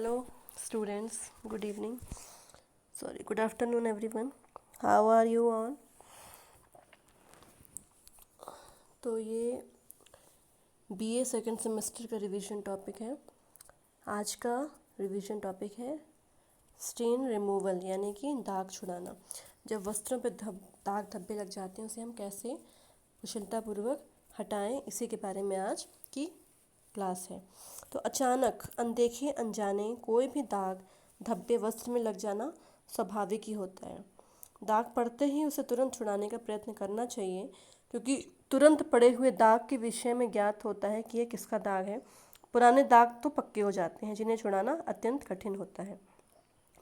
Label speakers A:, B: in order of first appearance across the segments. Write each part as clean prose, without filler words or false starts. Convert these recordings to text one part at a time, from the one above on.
A: Hello, students. Good evening. Good afternoon, everyone. How are you all? तो ये BA second semester का revision topic है। आज का रिवीजन टॉपिक है स्टेन रिमूवल, यानी कि दाग छुड़ाना। जब वस्त्रों पर दाग धब्बे लग जाते हैं उसे हम कैसे कुशलतापूर्वक हटाएं, इसी के बारे में आज की क्लास है। तो अचानक, अनदेखे, अनजाने कोई भी दाग धब्बे वस्त्र में लग जाना स्वाभाविक ही होता है। दाग पड़ते ही उसे तुरंत छुड़ाने का प्रयत्न करना चाहिए, क्योंकि तुरंत पड़े हुए दाग के विषय में ज्ञात होता है कि यह किसका दाग है। पुराने दाग तो पक्के हो जाते हैं, जिन्हें छुड़ाना अत्यंत कठिन होता है।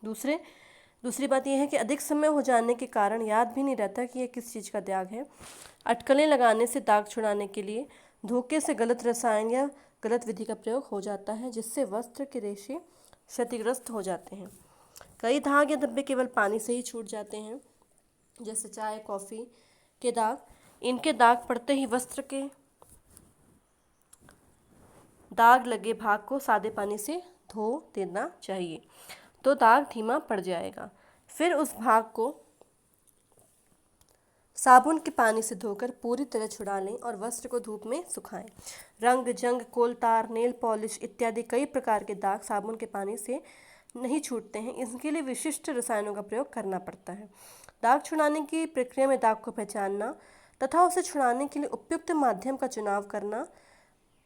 A: दूसरी बात यह है कि अधिक समय हो जाने के कारण याद भी नहीं रहता कि यह किस चीज़ का दाग है। अटकलें लगाने से दाग छुड़ाने के लिए धोखे से गलत रसायन या गलत विधि का प्रयोग हो जाता है, जिससे वस्त्र के रेशे क्षतिग्रस्त हो जाते हैं। कई दाग या धब्बे केवल पानी से ही छूट जाते हैं, जैसे चाय, कॉफ़ी के दाग। इनके दाग पड़ते ही वस्त्र के दाग लगे भाग को सादे पानी से धो देना चाहिए, तो दाग धीमा पड़ जाएगा। फिर उस भाग को साबुन के पानी से धोकर पूरी तरह छुड़ा लें और वस्त्र को धूप में सुखाएं। रंग, जंग, कोलतार, नेल पॉलिश इत्यादि कई प्रकार के दाग साबुन के पानी से नहीं छूटते हैं। इसके लिए विशिष्ट रसायनों का प्रयोग करना पड़ता है। दाग छुड़ाने की प्रक्रिया में दाग को पहचानना तथा उसे छुड़ाने के लिए उपयुक्त माध्यम का चुनाव करना,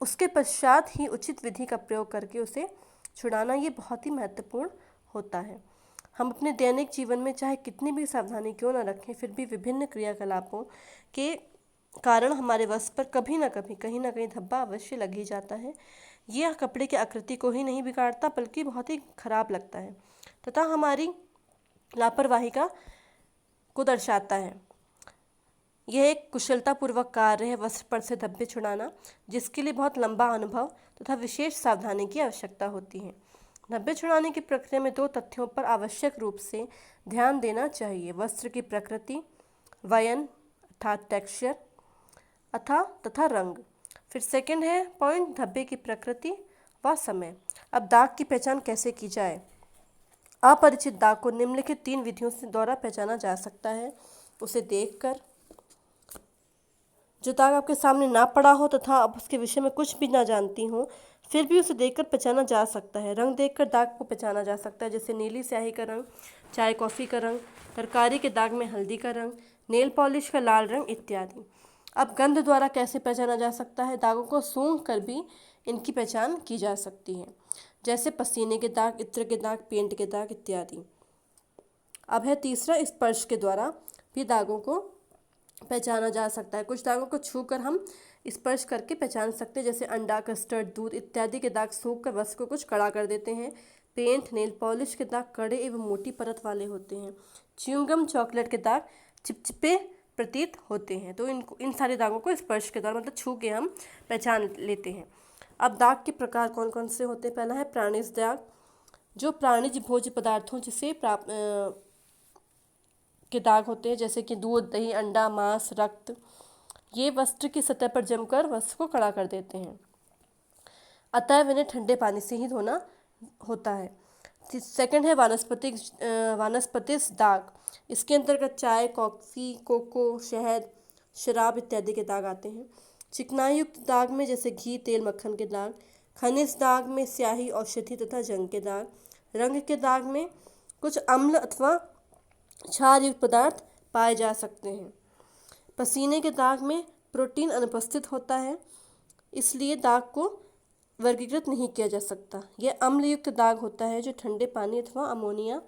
A: उसके पश्चात ही उचित विधि का प्रयोग करके उसे छुड़ाना, ये बहुत ही महत्वपूर्ण होता है। हम अपने दैनिक जीवन में चाहे कितनी भी सावधानी क्यों न रखें, फिर भी विभिन्न क्रियाकलापों के कारण हमारे वस्त्र पर कभी ना कभी कहीं ना कहीं धब्बा अवश्य लग ही जाता है। यह कपड़े की आकृति को ही नहीं बिगाड़ता, बल्कि बहुत ही खराब लगता है तथा हमारी लापरवाही को दर्शाता है। यह एक कुशलतापूर्वक कार्य है वस्त्र पर से धब्बे छुड़ाना, जिसके लिए बहुत लंबा अनुभव तथा विशेष सावधानी की आवश्यकता होती है। धब्बे छुड़ाने की प्रक्रिया में दो तथ्यों पर आवश्यक रूप से ध्यान देना चाहिए: वस्त्र की प्रकृति, वयन अर्थात टेक्सचर तथा रंग। फिर सेकंड है पॉइंट, धब्बे की प्रकृति व समय। अब दाग की पहचान कैसे की जाए? अपरिचित दाग को निम्नलिखित 3 विधियों से द्वारा पहचाना जा सकता है। उसे देखकर, जो दाग आपके सामने ना पड़ा हो तथा आप उसके विषय में कुछ भी ना जानती हो, फिर भी उसे देखकर पहचाना जा सकता है। रंग देखकर दाग को पहचाना जा सकता है, जैसे नीली स्याही का रंग, चाय कॉफ़ी का रंग, तरकारी के दाग में हल्दी का रंग, नेल पॉलिश का लाल रंग इत्यादि। अब गंध द्वारा कैसे पहचाना जा सकता है? दागों को सूंघ कर भी इनकी पहचान की जा सकती है, जैसे पसीने के दाग, इत्र के दाग, पेंट के दाग इत्यादि। अब है तीसरा, स्पर्श के द्वारा भी दागों को पहचाना जा सकता है। कुछ दागों को छूकर हम स्पर्श करके पहचान सकते हैं, जैसे अंडा, कस्टर्ड, दूध इत्यादि के दाग सूख कर वस्त्र को कुछ कड़ा कर देते हैं। पेंट, नेल पॉलिश के दाग कड़े एवं मोटी परत वाले होते हैं। च्युइंगम, चॉकलेट के दाग चिपचिपे प्रतीत होते हैं। तो इन सारे दागों को स्पर्श के द्वारा, मतलब छू के हम पहचान लेते हैं। अब दाग के प्रकार कौन कौन से होते हैं? पहला है प्राणिज दाग, जो प्राणिज भोज्य पदार्थों जिसे के दाग होते हैं, जैसे कि दूध, दही, अंडा, मांस, रक्त। ये वस्त्र की सतह पर जमकर वस्त्र को कड़ा कर देते हैं, अतः इन्हें ठंडे पानी से ही धोना होता है। सेकंड है वानस्पतिक दाग। इसके अंतर्गत चाय, कॉफ़ी, कोको, शहद, शराब इत्यादि के दाग आते हैं। चिकनाई युक्त दाग में जैसे घी, तेल, मक्खन के दाग। खनिज दाग में स्याही, औषधि तथा जंग के दाग। रंग के दाग में कुछ अम्ल अथवा क्षार युक्त पदार्थ पाए जा सकते हैं। पसीने के दाग में प्रोटीन अनुपस्थित होता है, इसलिए दाग को वर्गीकृत नहीं किया जा सकता। यह अम्ल युक्त दाग होता है, जो ठंडे पानी अथवा अमोनिया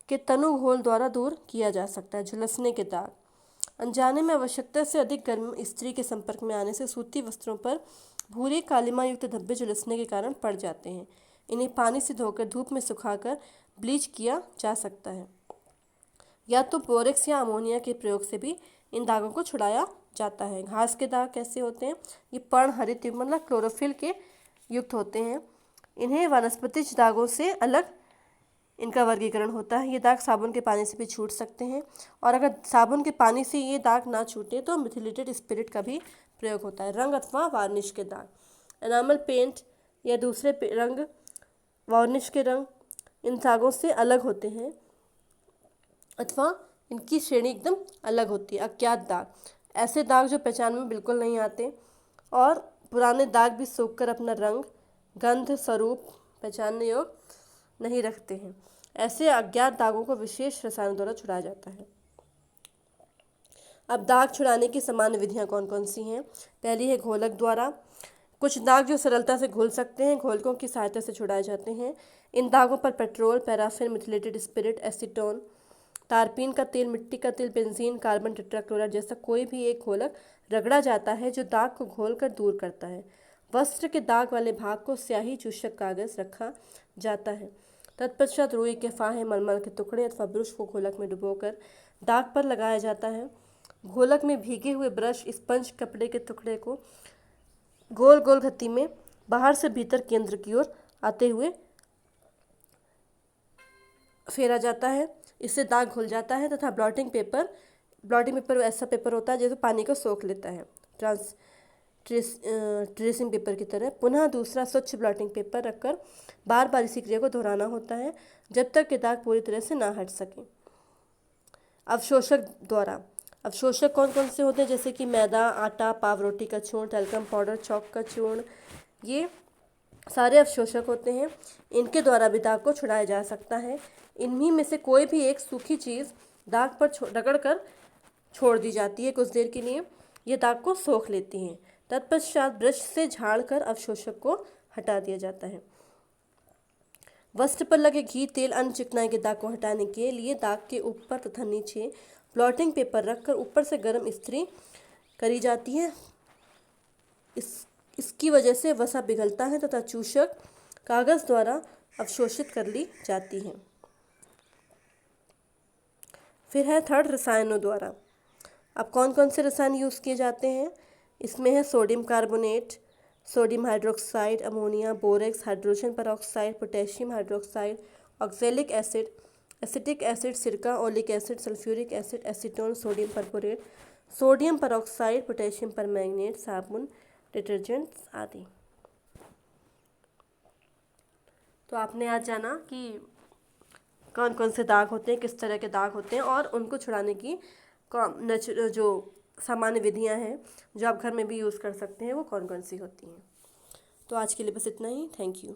A: के तनु घोल द्वारा दूर किया जा सकता है। झुलसने के दाग, अनजाने में आवश्यकता से अधिक गर्म स्त्री के संपर्क में आने से सूती वस्त्रों पर भूरे कालिमा युक्त धब्बे झुलसने के कारण पड़ जाते हैं। इन्हें पानी से धोकर धूप में सुखाकर ब्लीच किया जा सकता है, या तो बोरेक्स या अमोनिया के प्रयोग से भी इन दागों को छुड़ाया जाता है। घास के दाग कैसे होते हैं? ये पर्णहरित मतलब क्लोरोफिल के युक्त होते हैं। इन्हें वानस्पतिक दागों से अलग इनका वर्गीकरण होता है। ये दाग साबुन के पानी से भी छूट सकते हैं, और अगर साबुन के पानी से ये दाग ना छूटे तो मिथिलेटेड स्पिरिट का भी प्रयोग होता है। रंग अथवा वार्निश के दाग, एनामल पेंट, या दूसरे रंग, वार्निश के रंग इन दागों से अलग होते हैं अथवा इनकी श्रेणी एकदम अलग होती है। अज्ञात दाग, ऐसे दाग जो पहचान में बिल्कुल नहीं आते और पुराने दाग भी सूखकर अपना रंग, गंध, स्वरूप पहचानने योग्य नहीं रखते हैं। ऐसे अज्ञात दागों को विशेष रसायनों द्वारा छुड़ाया जाता है। अब दाग छुड़ाने की सामान्य विधियां कौन कौन सी हैं? पहली है घोलक द्वारा। कुछ दाग जो सरलता से घुल सकते हैं, घोलकों की सहायता से छुड़ाए जाते हैं। इन दागों पर पेट्रोल, पैराफिन, मिथिलेटेड स्पिरिट, एसीटोन, तारपीन का तेल, मिट्टी का तेल, बेंजीन, कार्बन टेट्राक्लोराइड जैसा कोई भी एक घोलक रगड़ा जाता है जो दाग को घोलकर दूर करता है। वस्त्र के दाग वाले भाग को स्याही चूषक कागज रखा जाता है। तत्पश्चात रुई के फाहे, मलमल के टुकड़े अथवा ब्रश को घोलक में डुबोकर दाग पर लगाया जाता है। घोलक में भीगे हुए ब्रश, स्पंज, कपड़े के टुकड़े को गोल गोल गति में बाहर से भीतर केंद्र की ओर आते हुए फेरा जाता है। इससे दाग घुल जाता है तथा ब्लॉटिंग पेपर ऐसा पेपर होता है जैसे पानी को सोख लेता है, ट्रेसिंग पेपर की तरह। पुनः दूसरा स्वच्छ ब्लॉटिंग पेपर रखकर बार बार इसी क्रिया को दोहराना होता है जब तक कि दाग पूरी तरह से ना हट सके। अवशोषक द्वारा, अवशोषक कौन कौन से होते हैं? जैसे कि मैदा, आटा, पावरोटी का चूर्ण, टैल्कम पाउडर, चौक का चूर्ण, ये सारे अवशोषक होते हैं। इनके द्वारा भी दाग को छुड़ाया जा सकता है। इन्हीं में से कोई भी एक सूखी चीज़ दाग पर रगड़ कर छोड़ दी जाती है कुछ देर के लिए, ये दाग को सोख लेती हैं। तत्पश्चात ब्रश से झाड़कर अवशोषक को हटा दिया जाता है। वस्त्र पर लगे घी, तेल, अन्य चिकनाई के दाग को हटाने के लिए दाग के ऊपर तथा नीचे ब्लॉटिंग पेपर रखकर ऊपर से गर्म इस्त्री करी जाती है। इसकी वजह से वसा पिघलता है तथा चूषक कागज द्वारा अवशोषित कर ली जाती है। फिर है थर्ड, रसायनों द्वारा। अब कौन कौन से रसायन यूज़ किए जाते हैं? इसमें है sodium carbonate, sodium hydroxide, ammonia, borax, hydrogen peroxide, potassium hydroxide, oxalic acid, acetic acid, सिरका, oleic acid, sulphuric acid, acetone, sodium perborate, sodium peroxide, potassium permanganate, साबुन, डिटर्जेंट्स आदि। तो आपने आज जाना कि कौन कौन से दाग होते हैं, किस तरह के दाग होते हैं और उनको छुड़ाने की जो सामान्य विधियां हैं जो आप घर में भी यूज़ कर सकते हैं वो कौन कौन सी होती हैं। तो आज के लिए बस इतना ही। Thank you.